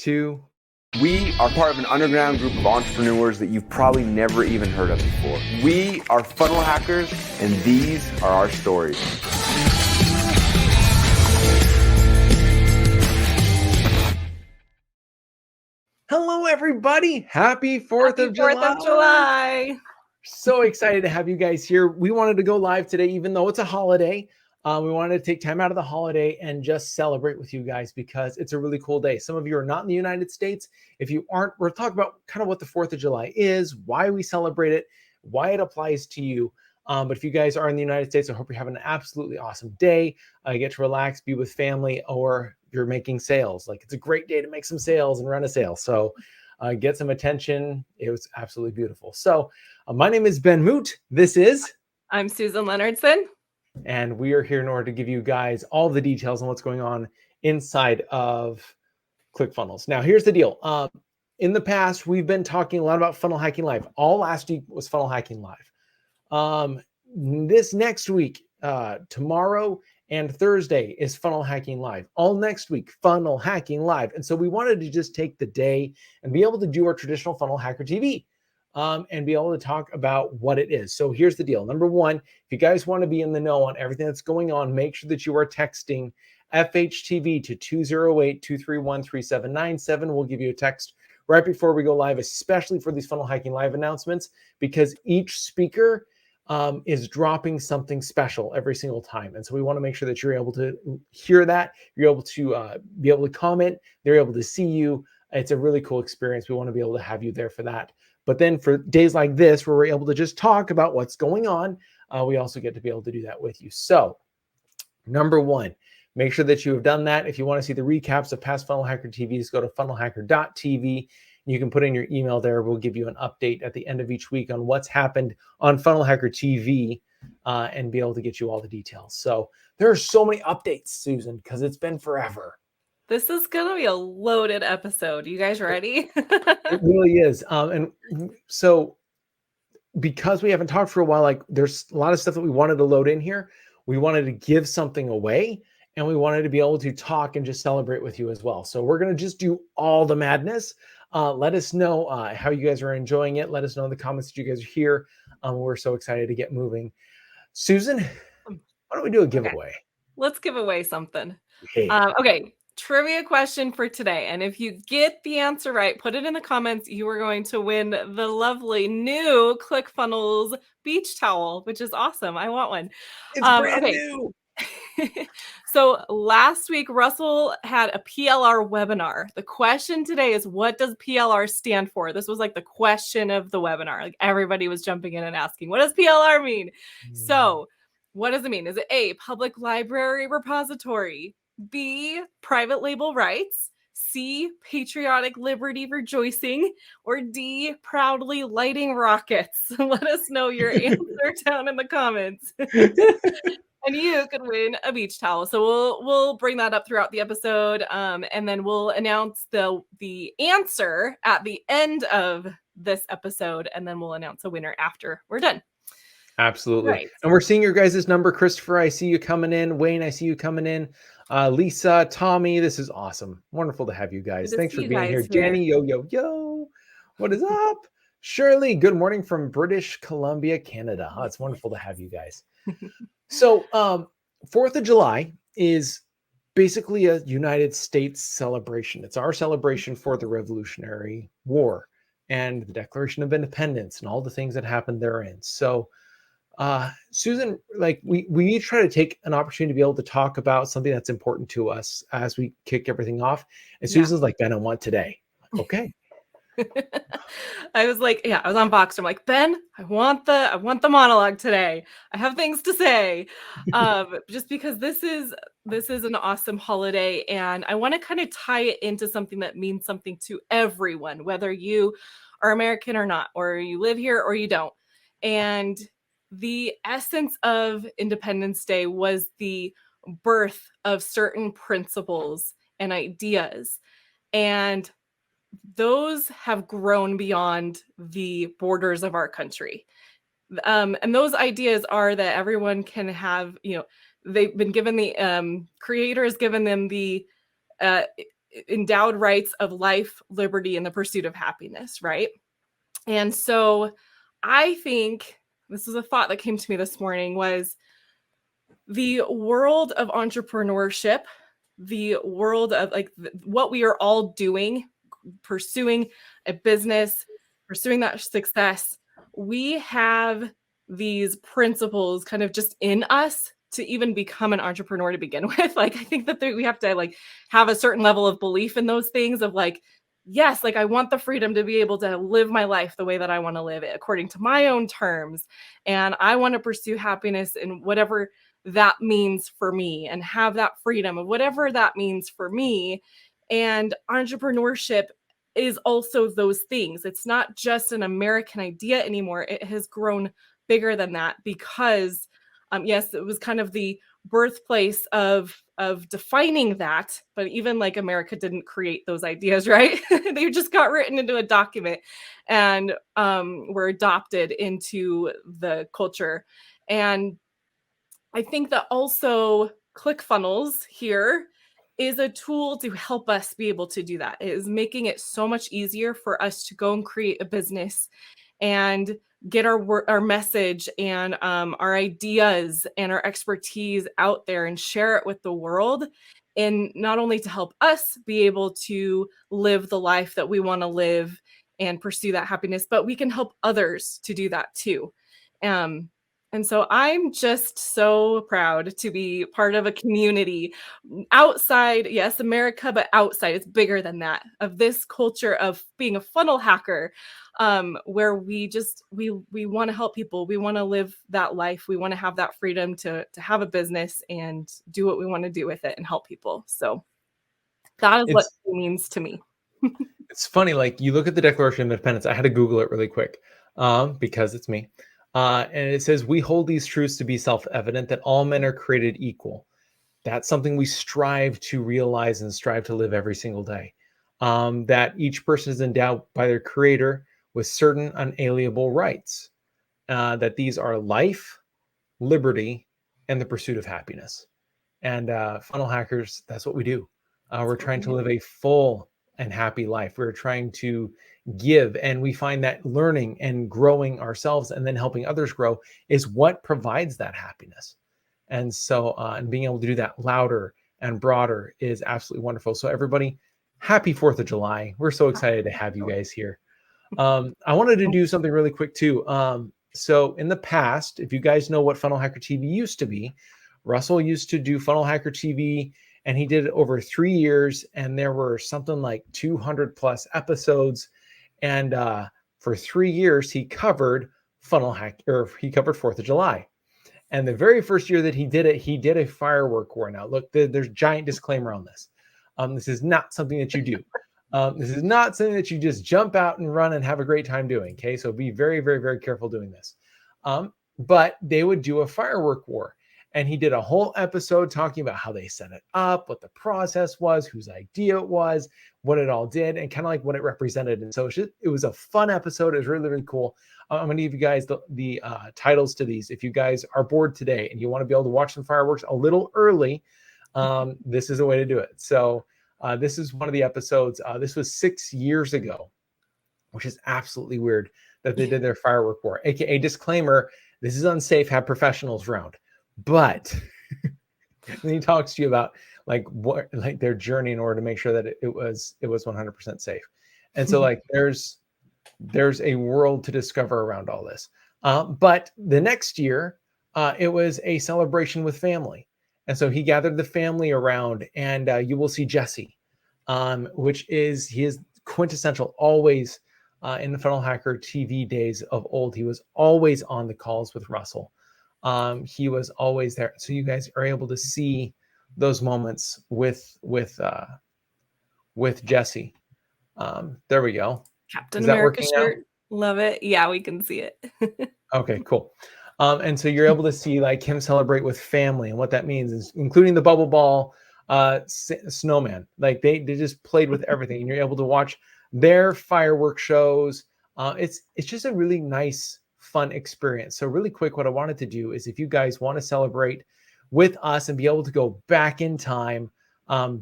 2. We are part of an underground group of entrepreneurs that you've probably never even heard of before. We are funnel hackers, and these are our stories. Hello, everybody. Happy 4th of July. 4th of July. So excited to have you guys here. We wanted to go live today, even though it's a holiday. We wanted to take time out of the holiday and just celebrate with you guys because it's a really cool day. Some of you are not in the United States. If you aren't, we're talking about kind of what the 4th of July is, why we celebrate it, why it applies to you. But if you guys are in the United States, I hope you're having an absolutely awesome day. You get to relax, be with family, or you're making sales. Like, it's a great day to make some sales and run a sale. So get some attention. It was absolutely beautiful. So my name is Ben Moot. I'm Susan Leonardson. And we are here in order to give you guys all the details on what's going on inside of ClickFunnels. Now, here's the deal. In the past, we've been talking a lot about Funnel Hacking Live. All last week was Funnel Hacking Live. This next week, tomorrow and Thursday is Funnel Hacking Live. All next week, Funnel Hacking Live. And so we wanted to just take the day and be able to do our traditional Funnel Hacker TV. And be able to talk about what it is. So here's the deal. Number one, if you guys want to be in the know on everything that's going on, make sure that you are texting FHTV to 208-231-3797. We'll give you a text right before we go live, especially for these Funnel Hacking Live announcements, because each speaker is dropping something special every single time. And so we want to make sure that you're able to hear that, you're able to be able to comment, they're able to see you. It's a really cool experience. We want to be able to have you there for that. But then for days like this, where we're able to just talk about what's going on, we also get to be able to do that with you. So number one, make sure that you have done that. If you want to see the recaps of past Funnel Hacker TVs, go to FunnelHacker.tv. You can put in your email there. We'll give you an update at the end of each week on what's happened on Funnel Hacker TV and be able to get you all the details. So there are so many updates, Susan, because it's been forever. This is going to be a loaded episode. You guys ready? It really is. And so because we haven't talked for a while, like, there's a lot of stuff that we wanted to load in here. We wanted to give something away, and we wanted to be able to talk and just celebrate with you as well. So we're going to just do all the madness. Let us know how you guys are enjoying it. Let us know in the comments that you guys are here. We're so excited to get moving. Susan, why don't we do a giveaway? Okay. Let's give away something. Hey. Okay. Trivia question for today. And if you get the answer right, put it in the comments. You are going to win the lovely new ClickFunnels beach towel, which is awesome. I want one. It's brand new. So last week, Russell had a PLR webinar. The question today is, what does PLR stand for? This was like the question of the webinar. Like, everybody was jumping in and asking, what does PLR mean? So what does it mean? Is it A, public library repository? B, private label rights? C, patriotic liberty rejoicing? Or D, proudly lighting rockets? Let us know your answer down in the comments. And you could win a beach towel. So we'll bring that up throughout the episode, and then we'll announce the answer at the end of this episode, and then we'll announce a winner after we're done. Absolutely. Right. And we're seeing your guys' number. Christopher, I see you coming in. Wayne, I see you coming in. Lisa, Tommy, this is awesome. Wonderful to have you guys. Thanks for being here. Jenny, yo. What is up? Shirley, good morning from British Columbia, Canada. Oh, it's wonderful to have you guys. So 4th of July is basically a United States celebration. It's our celebration for the Revolutionary War and the Declaration of Independence and all the things that happened therein. So Susan, like, we each try to take an opportunity to be able to talk about something that's important to us as we kick everything off. And Susan's like, Ben, I want today. Okay. I was on Voxer. I'm like, Ben, I want the monologue today. I have things to say. Just because this is an awesome holiday, and I want to kind of tie it into something that means something to everyone, whether you are American or not, or you live here or you don't. And the essence of Independence Day was the birth of certain principles and ideas. And those have grown beyond the borders of our country. And those ideas are that everyone can have, they've been given the creator has given them the endowed rights of life, liberty, and the pursuit of happiness, right? And so I think this is a thought that came to me this morning, was the world of entrepreneurship, the world of like what we are all doing, pursuing a business, pursuing that success. We have these principles kind of just in us to even become an entrepreneur to begin with. Like, I think that we have to like have a certain level of belief in those things of like, yes, like I want the freedom to be able to live my life the way that I want to live it according to my own terms. And I want to pursue happiness in whatever that means for me and have that freedom of whatever that means for me. And entrepreneurship is also those things. It's not just an American idea anymore. It has grown bigger than that because, yes, it was kind of the birthplace of defining that, but even like America didn't create those ideas, right? They just got written into a document and were adopted into the culture. And I think that also ClickFunnels here is a tool to help us be able to do that. It is making it so much easier for us to go and create a business and get our message and our ideas and our expertise out there and share it with the world. And not only to help us be able to live the life that we want to live and pursue that happiness, but we can help others to do that too. And so I'm just so proud to be part of a community outside, yes, America, but outside, it's bigger than that, of this culture of being a funnel hacker, where we want to help people. We want to live that life. We want to have that freedom to have a business and do what we want to do with it and help people. So that is what it means to me. It's funny, like you look at the Declaration of Independence. I had to Google it really quick because it's me. And it says, we hold these truths to be self-evident that all men are created equal. That's something we strive to realize and strive to live every single day. That each person is endowed by their creator with certain unalienable rights. That these are life, liberty, and the pursuit of happiness. And funnel hackers, that's what we do. We're trying to live a full and happy life. We're trying to give, and we find that learning and growing ourselves and then helping others grow is what provides that happiness. And so, and being able to do that louder and broader is absolutely wonderful. So everybody, happy 4th of July. We're so excited to have you guys here. I wanted to do something really quick too. So in the past, if you guys know what Funnel Hacker TV used to be, Russell used to do Funnel Hacker TV, and he did it over 3 years. And there were something like 200 plus episodes. And for 3 years, he covered he covered 4th of July. And the very first year that he did it, he did a firework war. Now, look, there's a giant disclaimer on this. This is not something that you do. This is not something that you just jump out and run and have a great time doing. Okay, so be very, very, very careful doing this. But they would do a firework war. And he did a whole episode talking about how they set it up, what the process was, whose idea it was, what it all did, and kind of like what it represented. And so it was a fun episode. It was really, really cool. I'm going to give you guys the titles to these. If you guys are bored today and you want to be able to watch some fireworks a little early, this is a way to do it. So this is one of the episodes. This was 6 years ago, which is absolutely weird that they did their firework war. AKA disclaimer, this is unsafe. Have professionals around. But then he talks to you about like their journey in order to make sure that it was 100% safe. And so like there's a world to discover around all this. But the next year, it was a celebration with family. And so he gathered the family around, and you will see Jesse, he is quintessential, always in the Funnel Hacker TV days of old. He was always on the calls with Russell. He was always there. So you guys are able to see those moments with Jesse. There we go. Captain America shirt. Now? Love it. Yeah, we can see it. Okay, cool. And so you're able to see like him celebrate with family, and what that means is including the bubble ball, snowman. Like they just played with everything, and you're able to watch their firework shows. It's just a really nice, fun experience. So really quick, what I wanted to do is if you guys want to celebrate with us and be able to go back in time,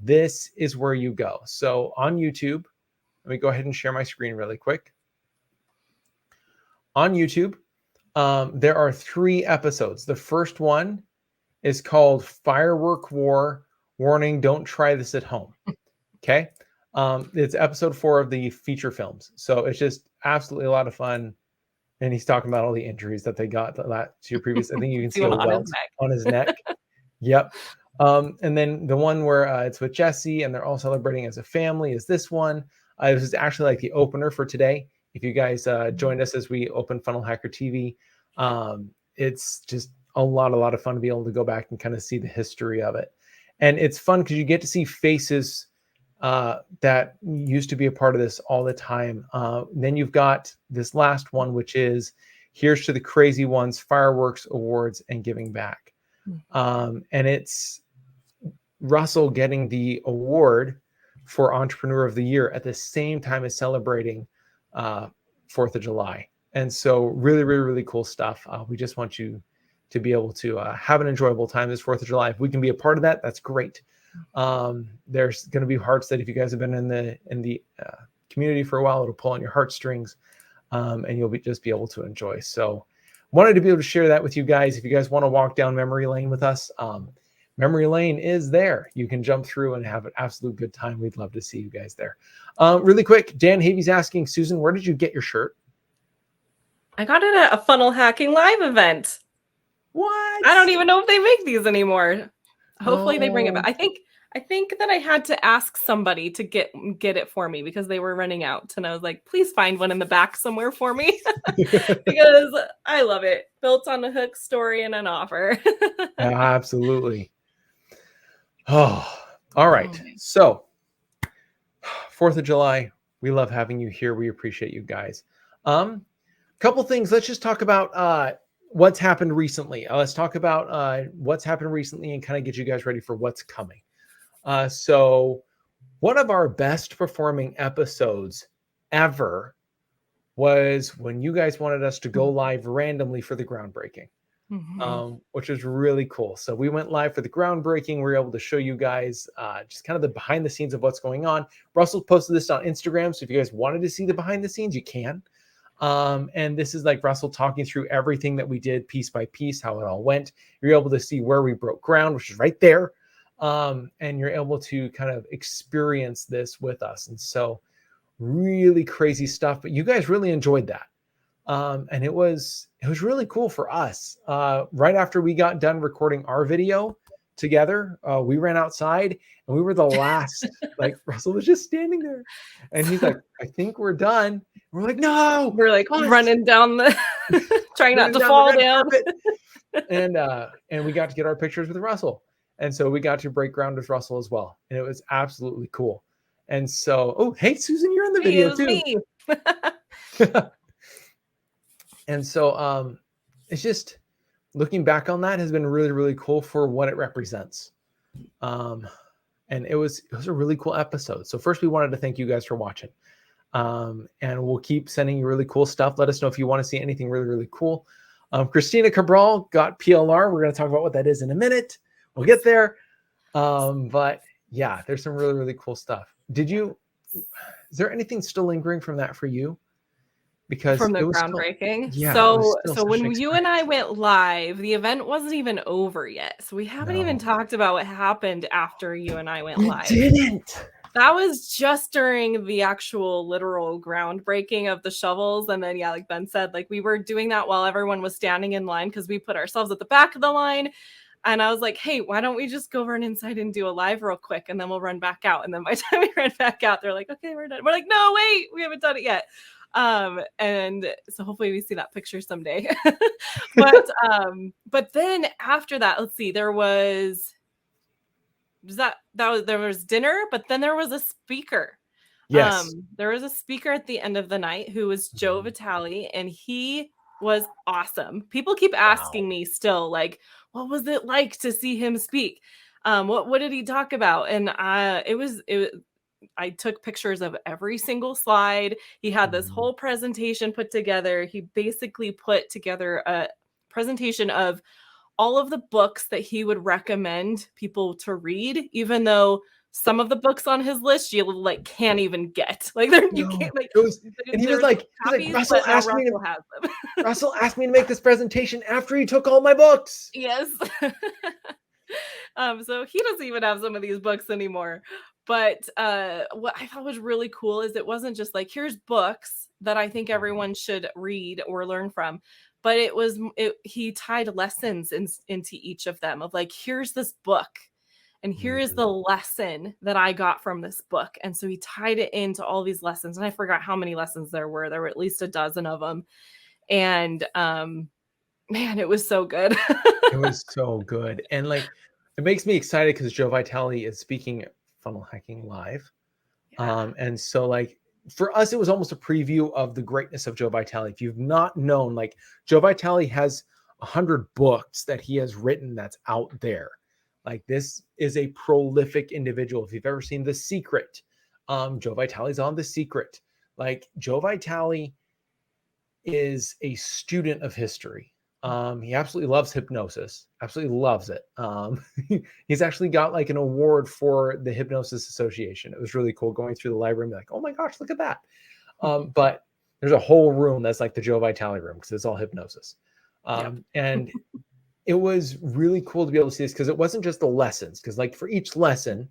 this is where you go. So on YouTube, let me go ahead and share my screen really quick. On YouTube, there are 3 episodes. The first one is called Firework War. Warning, don't try this at home. Okay. It's episode 4 of the feature films. So it's just absolutely a lot of fun. And he's talking about all the injuries that they got to your previous. I think you can see a welt on his neck. Yep. And then the one where it's with Jesse and they're all celebrating as a family is this one. This is actually like the opener for today. If you guys joined us as we opened Funnel Hacker TV, it's just a lot of fun to be able to go back and kind of see the history of it. And it's fun because you get to see faces that used to be a part of this all the time. Then you've got this last one, which is Here's to the Crazy Ones, Fireworks, Awards, and Giving Back. And it's Russell getting the award for Entrepreneur of the Year at the same time as celebrating 4th of July. And so really cool stuff. We just want you to be able to have an enjoyable time this 4th of July. If we can be a part of that, that's great. There's going to be hearts that if you guys have been in the community for a while, it'll pull on your heartstrings, and you'll just be able to enjoy. So wanted to be able to share that with you guys. If you guys want to walk down memory lane with us, memory lane is there. You can jump through and have an absolute good time. We'd love to see you guys there. Really quick, Dan Havey's asking, Susan, where did you get your shirt? I got it at a funnel hacking live event. What? I don't even know if they make these anymore. Hopefully they bring it back. I think that I had to ask somebody to get it for me because they were running out. And I was like, please find one in the back somewhere for me because I love it. Built on a hook, story, and an offer. Absolutely. Oh, all right. So 4th of July, we love having you here. We appreciate you guys. Couple things. Let's just talk about what's happened recently. Let's talk about what's happened recently and kind of get you guys ready for what's coming. So one of our best performing episodes ever was when you guys wanted us to go live randomly for the groundbreaking, which was really cool. So we went live for the groundbreaking. We were able to show you guys just kind of the behind the scenes of what's going on. Russell posted this on Instagram. So if you guys wanted to see the behind the scenes, you can. And this is like Russell talking through everything that we did piece by piece, how it all went. You're able to see where we broke ground, which is right there. And you're able to kind of experience this with us. And so really crazy stuff, but you guys really enjoyed that. And it was really cool for us. Right after we got done recording our video together, we ran outside and we were the last. Like Russell was just standing there and he's like, I think we're done. We're like, no, we're like running down the trying not to fall down. And we got to get our pictures with Russell. And so we got to break ground with Russell as well. And it was absolutely cool. And so, oh, hey, Susan, you're in the video too. And so it's just looking back on that has been really cool for what it represents. And it was a really cool episode. So first we wanted to thank you guys for watching. And we'll keep sending you really cool stuff. Let us know if you want to see anything really cool. Christina Cabral got PLR. We're going to talk about what that is in a minute. We'll get there. But yeah, there's some really cool stuff. Is there anything still lingering from that for you? Because from the groundbreaking. Yeah. So when you and I went live, the event wasn't even over yet. So we haven't even talked about what happened after you and I went live. Didn't. That was just during the actual literal groundbreaking of the shovels. And then, yeah, like Ben said, like we were doing that while everyone was standing in line because we put ourselves at the back of the line. And I was like, hey, why don't we just go run inside and do a live real quick and then we'll run back out. And then by the time we ran back out, they're like, okay, we're done. We're like, no, wait, we haven't done it yet. And so hopefully we see that picture someday. But then after that, let's see, there was dinner, but then there was a speaker. Yes. There was a speaker at the end of the night who was Joe Vitale, and he was awesome. People keep asking me still, like, what was it like to see him speak? What did he talk about? And I took pictures of every single slide. He had this whole presentation put together. He basically put together a presentation of all of the books that he would recommend people to read, even though some of the books on his list you like can't even get. Like you can't like. And he was like, copies, Russell but now asked me to Russell has them. Russell asked me to make this presentation after he took all my books. Yes. So he doesn't even have some of these books anymore. But what I thought was really cool is it wasn't just like, here's books that I think everyone should read or learn from, but he tied lessons into each of them of like, here's this book and here is the lesson that I got from this book. And so he tied it into all these lessons. And I forgot how many lessons there were. There were at least a dozen of them. And man, it was so good. It was so good. And like, it makes me excited because Joe Vitale is speaking at Funnel Hacking Live. Yeah. And so like for us, it was almost a preview of the greatness of Joe Vitale. If you've not known, like Joe Vitale has 100 books that he has written that's out there. Like this is a prolific individual. If you've ever seen The Secret, Joe Vitale's on The Secret. Like Joe Vitale is a student of history. He absolutely loves hypnosis, absolutely loves it. He's actually got like an award for the Hypnosis Association. It was really cool going through the library and be like, oh my gosh, look at that. But there's a whole room that's like the Joe Vitale room because it's all hypnosis. And it was really cool to be able to see this because it wasn't just the lessons. Because like for each lesson,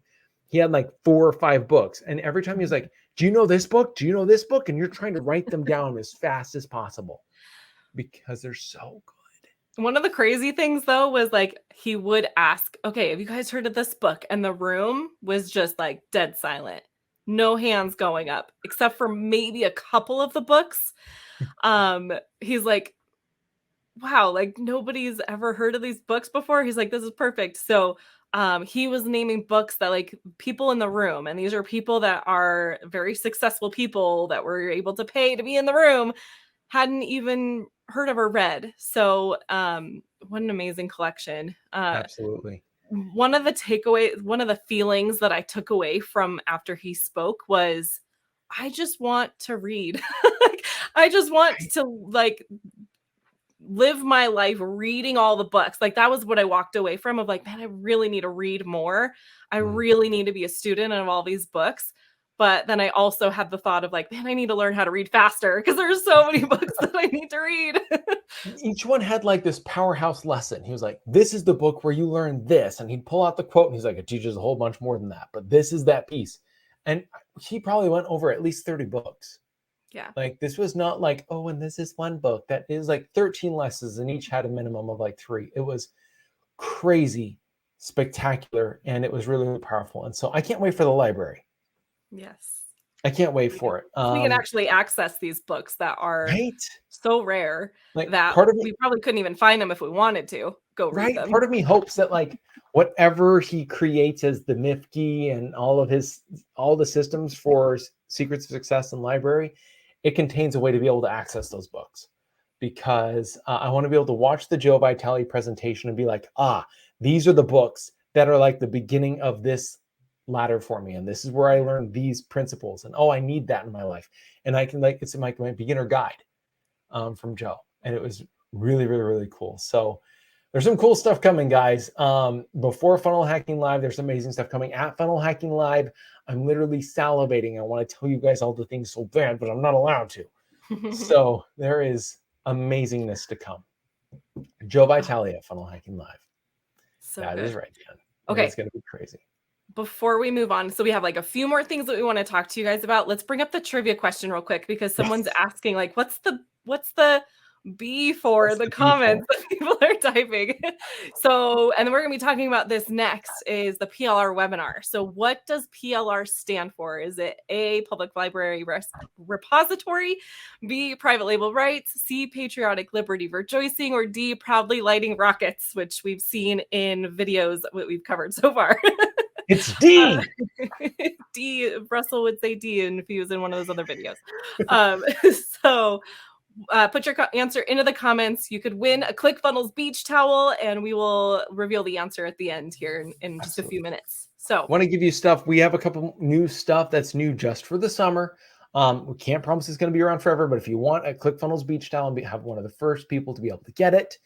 he had like 4 or 5 books. And every time he was like, do you know this book? Do you know this book? And you're trying to write them down as fast as possible because they're so good. One of the crazy things though was like he would ask, okay, have you guys heard of this book? And the room was just like dead silent. No hands going up except for maybe a couple of the books. He's like, wow, like nobody's ever heard of these books before. He's like, this is perfect. So he was naming books that like people in the room, and these are people that are very successful people that were able to pay to be in the room, hadn't even heard of or read. So what an amazing collection. Absolutely. One of the feelings that I took away from after he spoke was, I just want to read. I just want to like live my life reading all the books. Like that was what I walked away from of like, man, I really need to read more. I really need to be a student of all these books. But then I also had the thought of like, man, I need to learn how to read faster because there's so many books that I need to read. Each one had like this powerhouse lesson. He was like, this is the book where you learn this. And he'd pull out the quote and he's like, it teaches a whole bunch more than that. But this is that piece. And he probably went over at least 30 books. Yeah. Like this was not like, oh, and this is one book that is like 13 lessons and each had a minimum of like 3. It was crazy, spectacular, and it was really, really powerful. And so I can't wait for the library. Yes. I can't wait for it. We can actually access these books that are so rare like that we probably couldn't even find them if we wanted to go read them. Part of me hopes that like whatever he creates as the Mifki and all the systems for Secrets of Success and library, it contains a way to be able to access those books, because I want to be able to watch the Joe Vitale presentation and be like, these are the books that are like the beginning of this ladder for me. And this is where I learned these principles. And, I need that in my life. And I can it's my beginner guide from Joe. And it was really, really, really cool. So there's some cool stuff coming, guys. Before Funnel Hacking Live, there's amazing stuff coming at Funnel Hacking Live. I'm literally salivating. I want to tell you guys all the things so bad, but I'm not allowed to. So there is amazingness to come. Joe Vitale at Funnel Hacking Live. So that is right, Jen. Okay. It's going to be crazy. Before we move on, so we have like a few more things that we want to talk to you guys about. Let's bring up the trivia question real quick, because someone's asking like, what's the B for the comments that people are typing? So, and then we're going to be talking about this next, is the PLR webinar. So what does PLR stand for? Is it A, public library repository, B, private label rights, C, patriotic liberty rejoicing, or D, proudly lighting rockets, which we've seen in videos that we've covered so far? It's D. D. Russell would say D if he was in one of those other videos. So put your answer into the comments. You could win a ClickFunnels beach towel, and we will reveal the answer at the end here in just a few minutes. So want to give you stuff. We have a couple new stuff that's new just for the summer. We can't promise it's going to be around forever, but if you want a ClickFunnels beach towel and have one of the first people to be able to get it,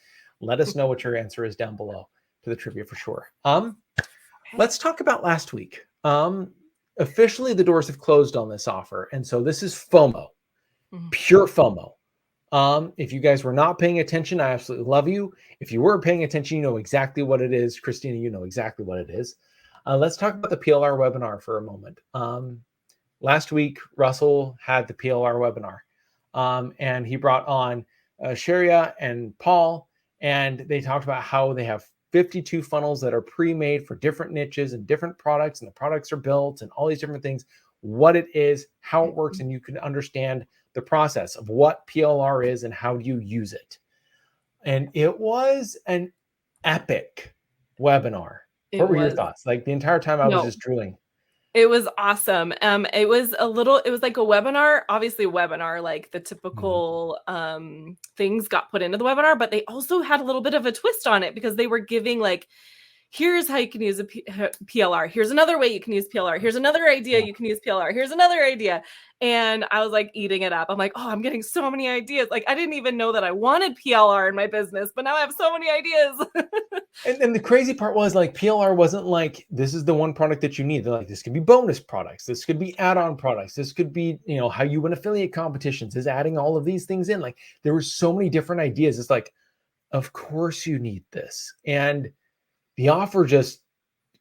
Let us know what your answer is down below to the trivia for sure. Let's talk about last week. Officially, the doors have closed on this offer. And so this is FOMO, pure FOMO. If you guys were not paying attention, I absolutely love you. If you were paying attention, you know exactly what it is. Christina, you know exactly what it is. Let's talk about the PLR webinar for a moment. Last week, Russell had the PLR webinar, and he brought on Sharia and Paul, and they talked about how they have 52 funnels that are pre-made for different niches and different products, and the products are built and all these different things, what it is, how it works, and you can understand the process of what PLR is and how you use it. And it was an epic webinar. What were your thoughts? Like the entire time I was just drooling. It was awesome. It was like a webinar, obviously a webinar, like the typical things got put into the webinar, but they also had a little bit of a twist on it because they were giving like, here's how you can use a PLR. Here's another way you can use PLR. Here's another idea you can use PLR. Here's another idea. And I was like eating it up. I'm like, oh, I'm getting so many ideas. Like I didn't even know that I wanted PLR in my business, but now I have so many ideas. And the crazy part was like PLR wasn't like, this is the one product that you need. They're like, this could be bonus products. This could be add-on products. This could be, you know, how you win affiliate competitions is adding all of these things in. Like there were so many different ideas. It's like, of course you need this. And the offer just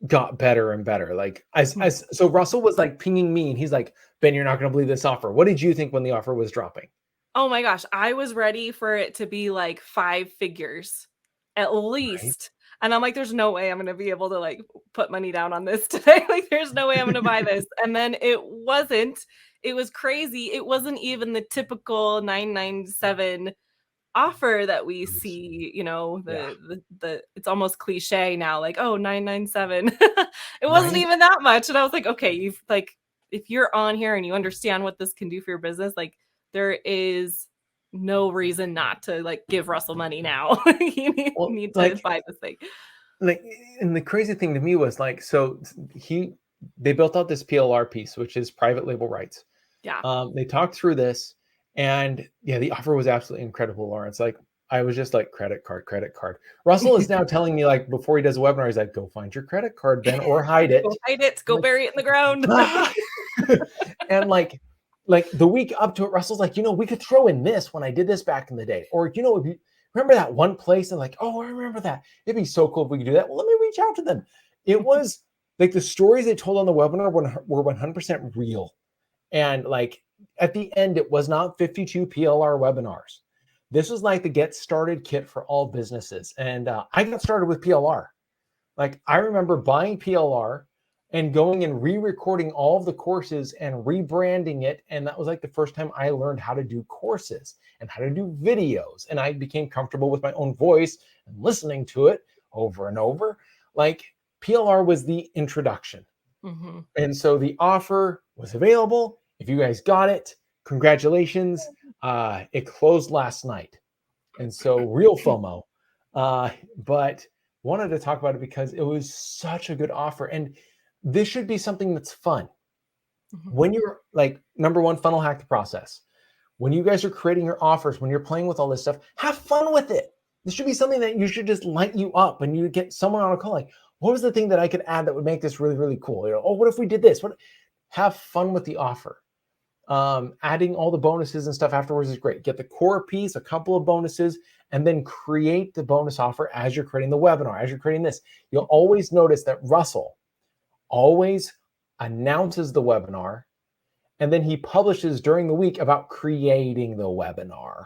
got better and better. Like so Russell was like pinging me and he's like, Ben, you're not going to believe this offer. What did you think when the offer was dropping? Oh my gosh. I was ready for it to be like 5 figures at least. Right. And I'm like, there's no way I'm going to be able to like put money down on this today. Like there's no way I'm going to buy this. And then it wasn't, it was crazy. It wasn't even the typical 997 offer that we see, you know, the it's almost cliche now, like, oh, 997. It wasn't even that much. And I was like, okay, you've like, if you're on here and you understand what this can do for your business, like there is no reason not to like give Russell money now. You need to like, buy this thing. Like, and the crazy thing to me was like, so they built out this PLR piece, which is private label rights. Yeah. They talked through this. And yeah, the offer was absolutely incredible, Lawrence. Like I was just like credit card. Russell is now telling me like before he does a webinar, he's like, go find your credit card, Ben, or hide it. Go hide it. Go bury it in the ground. And like the week up to it, Russell's like, you know, we could throw in this when I did this back in the day. Or, you know, if you remember that one place and like, oh, I remember that. It'd be so cool if we could do that. Well, let me reach out to them. It was like the stories they told on the webinar were 100% real. And like, at the end, it was not 52 PLR webinars. This was like the get started kit for all businesses. And I got started with PLR. Like I remember buying PLR and going and re-recording all of the courses and rebranding it. And that was like the first time I learned how to do courses and how to do videos. And I became comfortable with my own voice and listening to it over and over. Like PLR was the introduction. And so the offer was available. If you guys got it, congratulations. It closed last night. And so real FOMO. But wanted to talk about it because it was such a good offer. And this should be something that's fun. When you're like, number one, funnel hack the process. When you guys are creating your offers, when you're playing with all this stuff, have fun with it. This should be something that you should just light you up and you get someone on a call like, what was the thing that I could add that would make this really, really cool? You know, oh, what if we did this? Have fun with the offer. Adding all the bonuses and stuff afterwards is great. Get the core piece, a couple of bonuses, and then create the bonus offer as you're creating the webinar, as you're creating this. You'll always notice that Russell always announces the webinar, and then he publishes during the week about creating the webinar.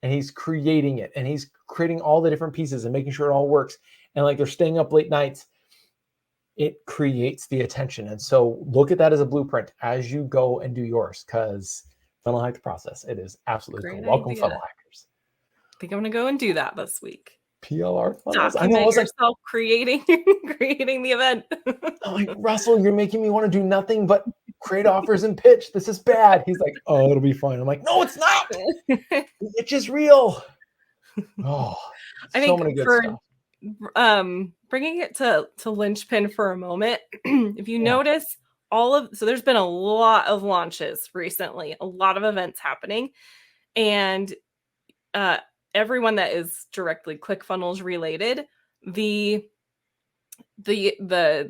And he's creating it, and he's creating all the different pieces and making sure it all works. And like they're staying up late nights. It creates the attention. And so look at that as a blueprint as you go and do yours, because funnel hack the process. It is absolutely cool. Welcome, funnel hackers. I think I'm going to go and do that this week. PLR funnels. Document I know, yourself creating the event. I'm like, Russell, you're making me want to do nothing but create offers and pitch. This is bad. He's like, oh, it'll be fine. I'm like, no, it's not. It's just real. Oh, I think many good stuff. Bringing it to linchpin for a moment, if you notice so there's been a lot of launches recently, a lot of events happening, and everyone that is directly ClickFunnels related, the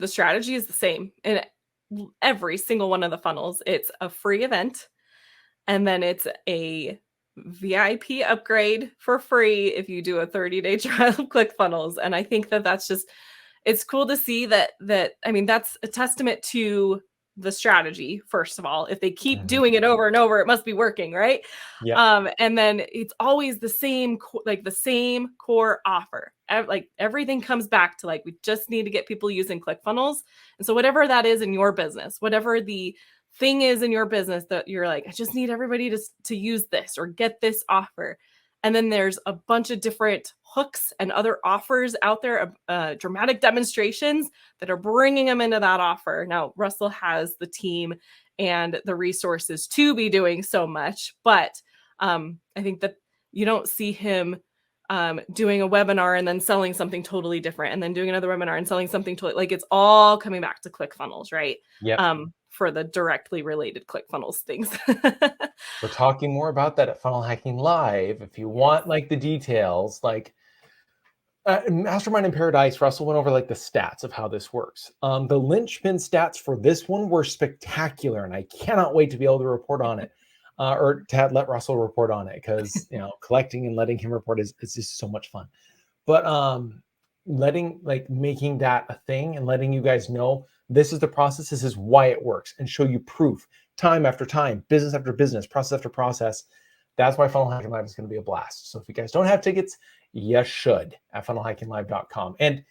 strategy is the same in every single one of the funnels. It's a free event, and then it's a VIP upgrade for free if you do a 30-day trial of ClickFunnels. And I think that that's just, it's cool to see that, I mean, that's a testament to the strategy. First of all, if they keep doing it over and over, it must be working, right? Yeah. And then it's always the same, like the same core offer. Like everything comes back to like, we just need to get people using ClickFunnels. And so whatever that is in your business, whatever the thing is in your business that you're like, I just need everybody to use this or get this offer. And then there's a bunch of different hooks and other offers out there, dramatic demonstrations that are bringing them into that offer. Now, Russell has the team and the resources to be doing so much, but I think that you don't see him doing a webinar and then selling something totally different, and then doing another webinar and selling something totally, like it's all coming back to ClickFunnels, right? Yeah. For the directly related ClickFunnels things. We're talking more about that at Funnel Hacking Live. If you want like the details, like Mastermind in Paradise, Russell went over like the stats of how this works. The linchpin stats for this one were spectacular, and I cannot wait to be able to report on it, or to let Russell report on it, because collecting and letting him report is just so much fun. But making that a thing and letting you guys know this is the process, this is why it works, and show you proof time after time, business after business, process after process. That's why Funnel Hacking Live is going to be a blast. So if you guys don't have tickets, you should at funnelhackinglive.com. And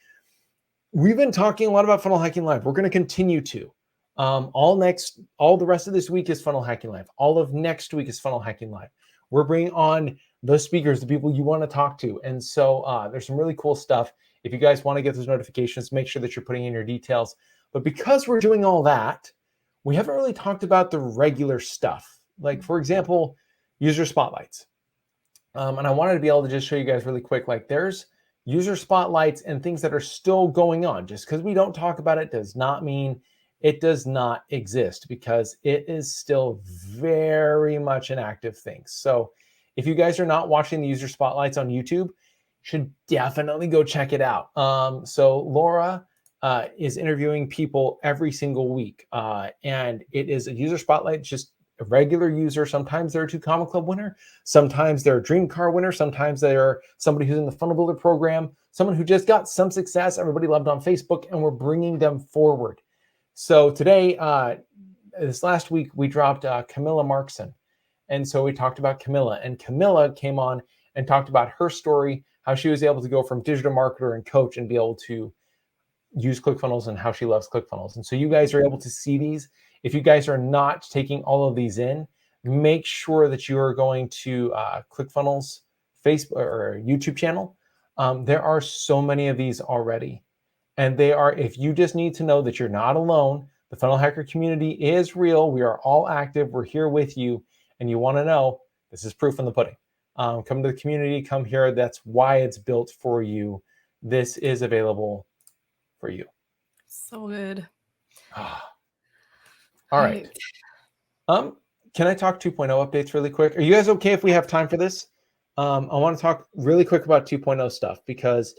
we've been talking a lot about Funnel Hacking Live. We're going to continue to. All the rest of this week is Funnel Hacking Live. All of next week is Funnel Hacking Live. We're bringing on those speakers, the people you want to talk to. And so there's some really cool stuff. If you guys want to get those notifications, make sure that you're putting in your details. But because we're doing all that, we haven't really talked about the regular stuff. Like, for example, user spotlights. And I wanted to be able to just show you guys really quick, like there's user spotlights and things that are still going on. Just because we don't talk about it does not mean it does not exist, because it is still very much an active thing. So if you guys are not watching the user spotlights on YouTube, should definitely go check it out. So Laura is interviewing people every single week, and it is a user spotlight, just a regular user. Sometimes they're a 2 Comma Club winner, sometimes they're a dream car winner, sometimes they're somebody who's in the Funnel Builder program, someone who just got some success everybody loved on Facebook, and we're bringing them forward. So today, this last week, we dropped Camila Markson. And so we talked about Camila, and Camila came on and talked about her story, how she was able to go from digital marketer and coach and be able to use ClickFunnels, and how she loves ClickFunnels. And so you guys are able to see these. If you guys are not taking all of these in, make sure that you are going to ClickFunnels Facebook or YouTube channel. There are so many of these already. And they are, if you just need to know that you're not alone, the Funnel Hacker community is real. We are all active. We're here with you. And you want to know, this is proof in the pudding. Come to the community, come here. That's why it's built for you. This is available for you. So good. All right. Can I talk 2.0 updates really quick? Are you guys okay if we have time for this? I want to talk really quick about 2.0 stuff, because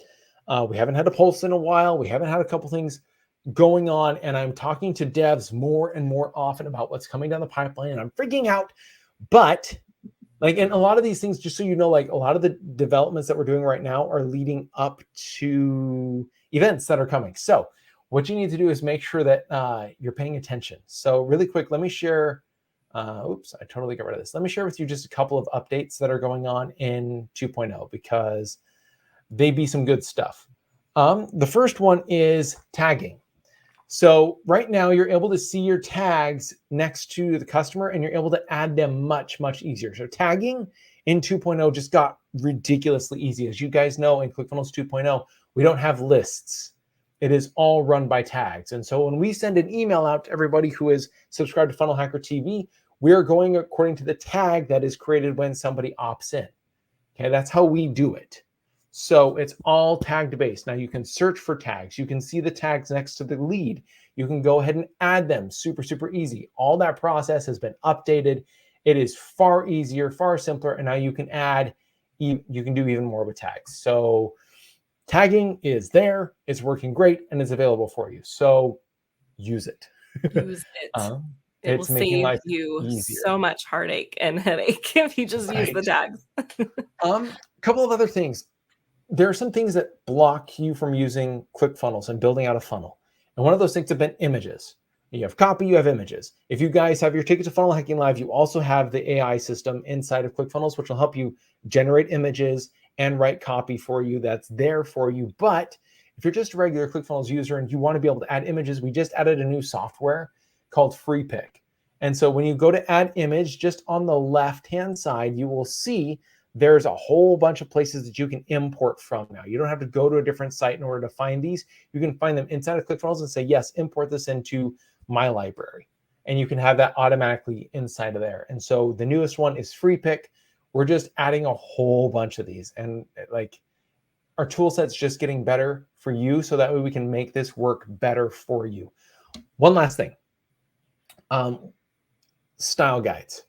we haven't had a pulse in a while. We haven't had a couple things going on, and I'm talking to devs more and more often about what's coming down the pipeline, and I'm freaking out. But like, and a lot of these things, just so you know, like a lot of the developments that we're doing right now are leading up to events that are coming. So what you need to do is make sure that you're paying attention. So really quick, let me share. Oops, I totally got rid of this. Let me share with you just a couple of updates that are going on in 2.0, because they be some good stuff. The first one is tagging. So right now you're able to see your tags next to the customer, and you're able to add them much, much easier. So tagging in 2.0 just got ridiculously easy. As you guys know, in ClickFunnels 2.0, we don't have lists. It is all run by tags. And so when we send an email out to everybody who is subscribed to FunnelHackerTV, we are going according to the tag that is created when somebody opts in. Okay, that's how we do it. So it's all tagged based. Now you can search for tags. You can see the tags next to the lead. You can go ahead and add them. Super, super easy. All that process has been updated. It is far easier, far simpler. And now you can add you can do even more with tags. So tagging is there, it's working great, and it's available for you. So use it. Use it. It will It's making save life you easier. so much heartache and headache if you just use the tags. Couple of other things. There are some things that block you from using ClickFunnels and building out a funnel. And one of those things have been images. You have copy, you have images. If you guys have your ticket to Funnel Hacking Live, you also have the AI system inside of ClickFunnels, which will help you generate images and write copy for you that's there for you. But if you're just a regular ClickFunnels user and you want to be able to add images, we just added a new software called FreePick. And so when you go to add image, just on the left-hand side, you will see there's a whole bunch of places that you can import from now. You don't have to go to a different site in order to find these. You can find them inside of ClickFunnels and say, yes, import this into my library. And you can have that automatically inside of there. And so the newest one is FreePick. We're just adding a whole bunch of these. And like our tool set's just getting better for you. So that way we can make this work better for you. One last thing. Style guides.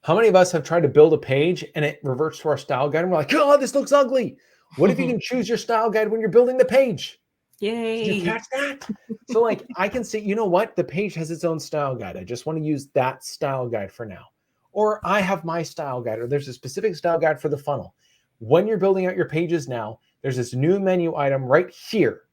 How many of us have tried to build a page and it reverts to our style guide and we're like, oh, this looks ugly. What if you can choose your style guide when you're building the page? Yay. Did you catch that? So like I can say, you know what? The page has its own style guide. I just want to use that style guide for now. Or I have my style guide, or there's a specific style guide for the funnel. When you're building out your pages now, there's this new menu item right here.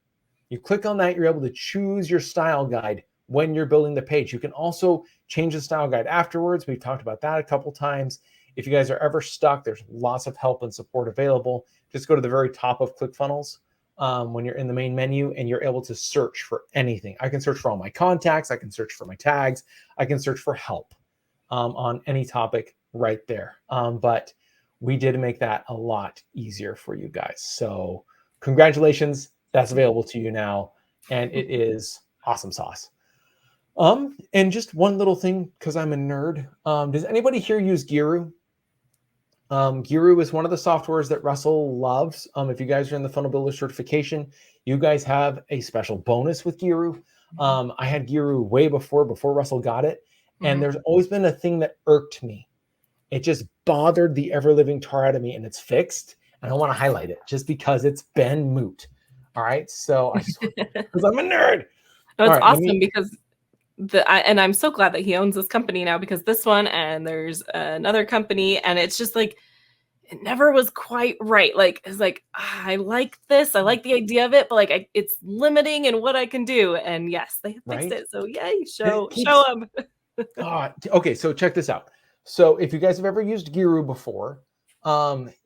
You click on that, you're able to choose your style guide when you're building the page. You can also change the style guide afterwards. We've talked about that a couple times. If you guys are ever stuck, there's lots of help and support available. Just go to the very top of ClickFunnels when you're in the main menu and you're able to search for anything. I can search for all my contacts. I can search for my tags. I can search for help on any topic right there. But we did make that a lot easier for you guys. So congratulations. That's available to you now. And it is awesome sauce. And just one little thing, because I'm a nerd. Does anybody here use Geru? Geru is one of the softwares that Russell loves. If you guys are in the Funnel Builder certification, you guys have a special bonus with Geru. I had Geru way before Russell got it. And there's always been a thing that irked me. It just bothered the ever-living tar out of me, and it's fixed. And I want to highlight it just because it's been moot. All right. So I just, because I'm a nerd. No, it's awesome because and I'm so glad that he owns this company now, because this one and there's another company, and it's just like it never was quite right. Like it's like I like this, I like the idea of it, but like it's limiting in what I can do. And yes, they fixed it. So yay, show them. Okay, so check this out. So if you guys have ever used Geru before,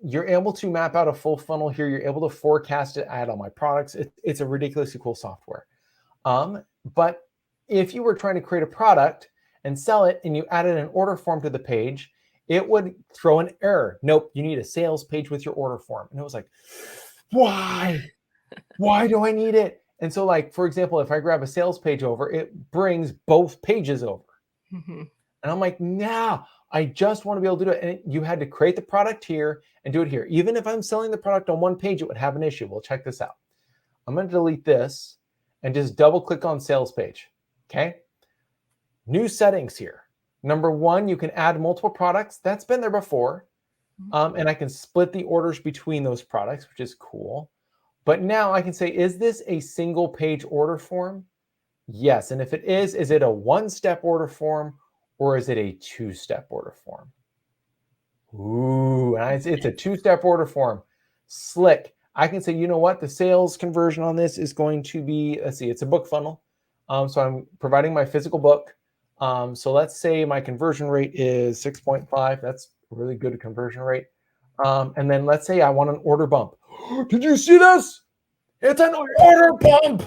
you're able to map out a full funnel here. You're able to forecast it, add all my products. It's a ridiculously cool software. But if you were trying to create a product and sell it and you added an order form to the page, it would throw an error. Nope, you need a sales page with your order form. And it was like, why? Why do I need it? And so like, for example, if I grab a sales page over, it brings both pages over. And I'm like, no, I just want to be able to do it. And you had to create the product here and do it here. Even if I'm selling the product on one page, it would have an issue. Well, check this out. I'm going to delete this and just double click on sales page. Okay. New settings here. Number one, you can add multiple products. That's been there before. And I can split the orders between those products, which is cool. But now I can say, is this a single page order form? Yes. And if it is it a one-step order form or is it a two-step order form? Ooh, it's a two-step order form. Slick. I can say, you know what? The sales conversion on this is going to be, let's see, it's a book funnel. So I'm providing my physical book. So let's say my conversion rate is 6.5. That's a really good conversion rate. And then let's say I want an order bump. Did you see this? It's an order bump.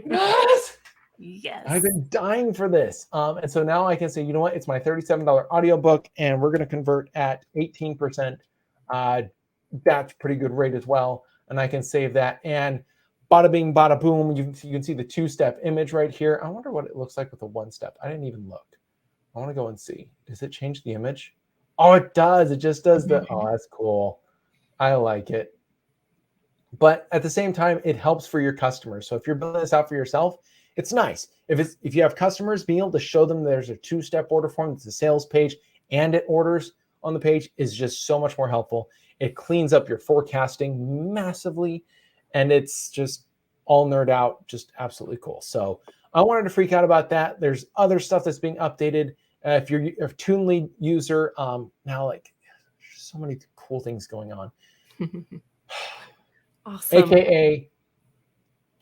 Yes. Yes. I've been dying for this. And so now I can say, you know what? It's my $37 audiobook, and we're going to convert at 18%. That's pretty good rate as well. And I can save that. And bada bing, bada boom. You can see the two-step image right here. I wonder what it looks like with the one-step. I didn't even look. I want to go and see. Does it change the image? Oh, it does. It just does the, oh, that's cool. I like it. But at the same time, it helps for your customers. So if you're building this out for yourself, it's nice. If you have customers, being able to show them there's a two-step order form, it's a sales page, and it orders on the page is just so much more helpful. It cleans up your forecasting massively, and it's just all nerd out, just absolutely cool. So I wanted to freak out about that. There's other stuff that's being updated. If you're a Toonly user, now like so many cool things going on. Awesome. AKA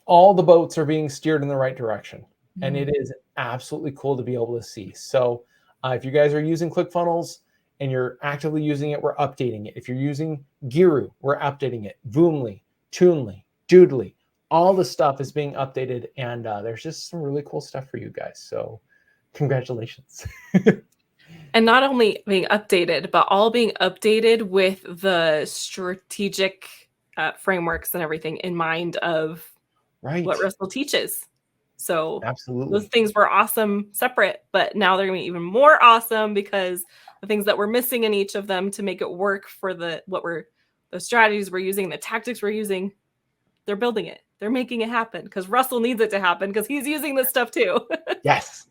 all the boats are being steered in the right direction. And it is absolutely cool to be able to see. So if you guys are using ClickFunnels and you're actively using it, we're updating it. If you're using Geru, we're updating it. Voomly, Toonly, Doodly, all the stuff is being updated. And there's just some really cool stuff for you guys. So congratulations. And not only being updated, but all being updated with the strategic frameworks and everything in mind of what Russell teaches. So absolutely, those things were awesome separate, but now they're going to be even more awesome because the things that we're missing in each of them to make it work for the strategies we're using, the tactics we're using, they're building it. They're making it happen because Russell needs it to happen because he's using this stuff too. Yes.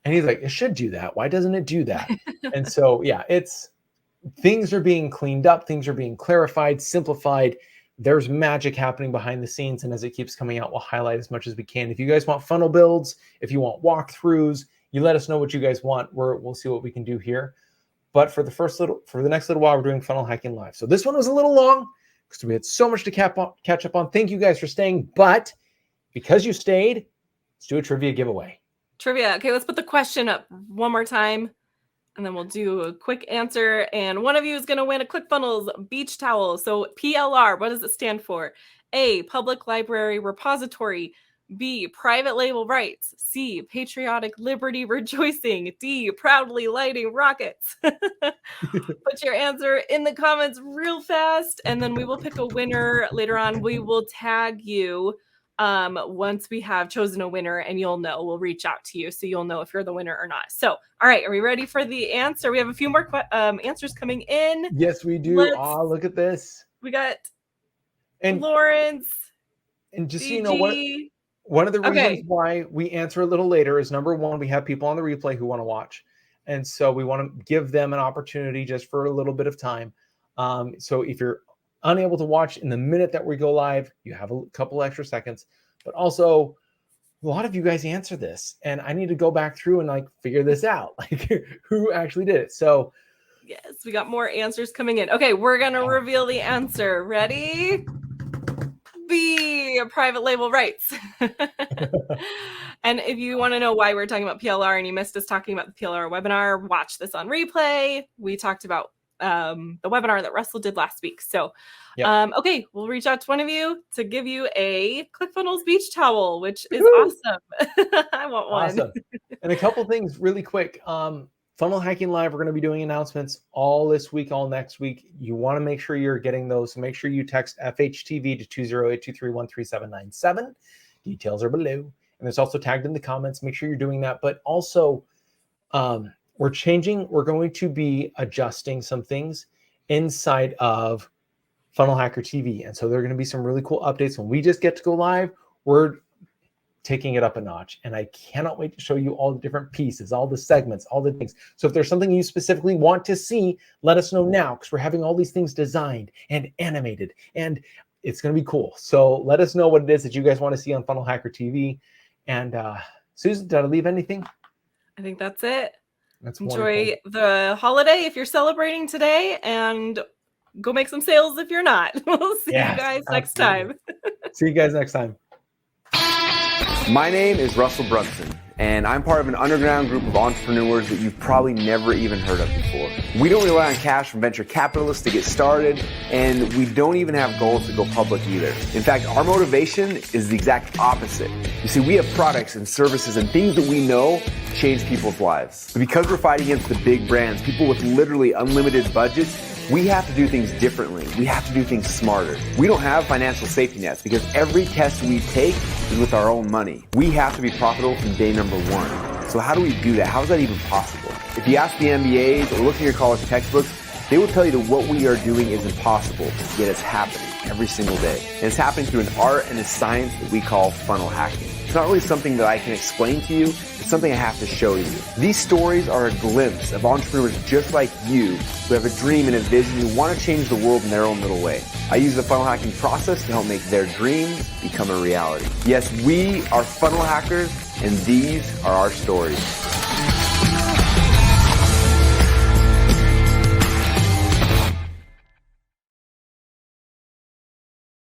And he's like, it should do that. Why doesn't it do that? And so, yeah, things are being cleaned up. Things are being clarified, simplified. There's magic happening behind the scenes. And as it keeps coming out, we'll highlight as much as we can. If you guys want funnel builds, if you want walkthroughs, you let us know what you guys want. We'll see what we can do here. But for the next little while, we're doing Funnel Hacking Live. So this one was a little long because we had so much to catch up on. Thank you guys for staying. But because you stayed, let's do a trivia giveaway. Trivia. Okay, let's put the question up one more time. And then we'll do a quick answer. And one of you is going to win a ClickFunnels beach towel. So PLR, what does it stand for? A, public library repository. B, private label rights. C, patriotic liberty rejoicing. D, proudly lighting rockets. Put your answer in the comments real fast. And then we will pick a winner later on. We will tag you once we have chosen a winner, and you'll know. We'll reach out to you so you'll know if you're the winner or not. So, all right, are we ready for the answer? We have a few more answers coming in. Yes, we do. Look at this. We got Lawrence. And just so you know, one of the reasons why we answer a little later is, number one, we have people on the replay who want to watch. And so we want to give them an opportunity just for a little bit of time. So if you're unable to watch in the minute that we go live, you have a couple extra seconds. But also, a lot of you guys answer this, and I need to go back through and like figure this out, like who actually did it. So yes, we got more answers coming in. Okay, we're gonna reveal the answer. Ready? B, private label rights. And if you want to know why we're talking about PLR and you missed us talking about the PLR webinar, watch this on replay. We talked about the webinar that Russell did last week. So, okay, we'll reach out to one of you to give you a ClickFunnels beach towel, which is awesome. I want one. Awesome. And a couple things really quick. Funnel Hacking Live, we're going to be doing announcements all this week, all next week. You want to make sure you're getting those. So make sure you text FHTV to 208-231-3797. Details are below. And it's also tagged in the comments. Make sure you're doing that. But also, we're going to be adjusting some things inside of FunnelHackerTV. And so there are going to be some really cool updates. When we just get to go live, we're taking it up a notch. And I cannot wait to show you all the different pieces, all the segments, all the things. So if there's something you specifically want to see, let us know now, because we're having all these things designed and animated, and it's going to be cool. So let us know what it is that you guys want to see on FunnelHackerTV. And Susan, did I leave anything? I think that's it. That's Enjoy the holiday if you're celebrating today, and go make some sales if you're not. We'll see you guys next time. See you guys next time. My name is Russell Brunson, and I'm part of an underground group of entrepreneurs that you've probably never even heard of before. We don't rely on cash from venture capitalists to get started, and we don't even have goals to go public either. In fact, our motivation is the exact opposite. You see, we have products and services and things that we know change people's lives. But because we're fighting against the big brands, people with literally unlimited budgets, we have to do things differently. We have to do things smarter. We don't have financial safety nets because every test we take is with our own money. We have to be profitable from day number one. So how do we do that? How is that even possible? If you ask the MBAs or look at your college textbooks, they will tell you that what we are doing is impossible, yet it's happening every single day. And it's happening through an art and a science that we call funnel hacking. not really something that I can explain to you. It's something I have to show you. These stories are a glimpse of entrepreneurs just like you who have a dream and a vision who want to change the world in their own little way. I use the funnel hacking process to help make their dreams become a reality. Yes, we are funnel hackers, and these are our stories.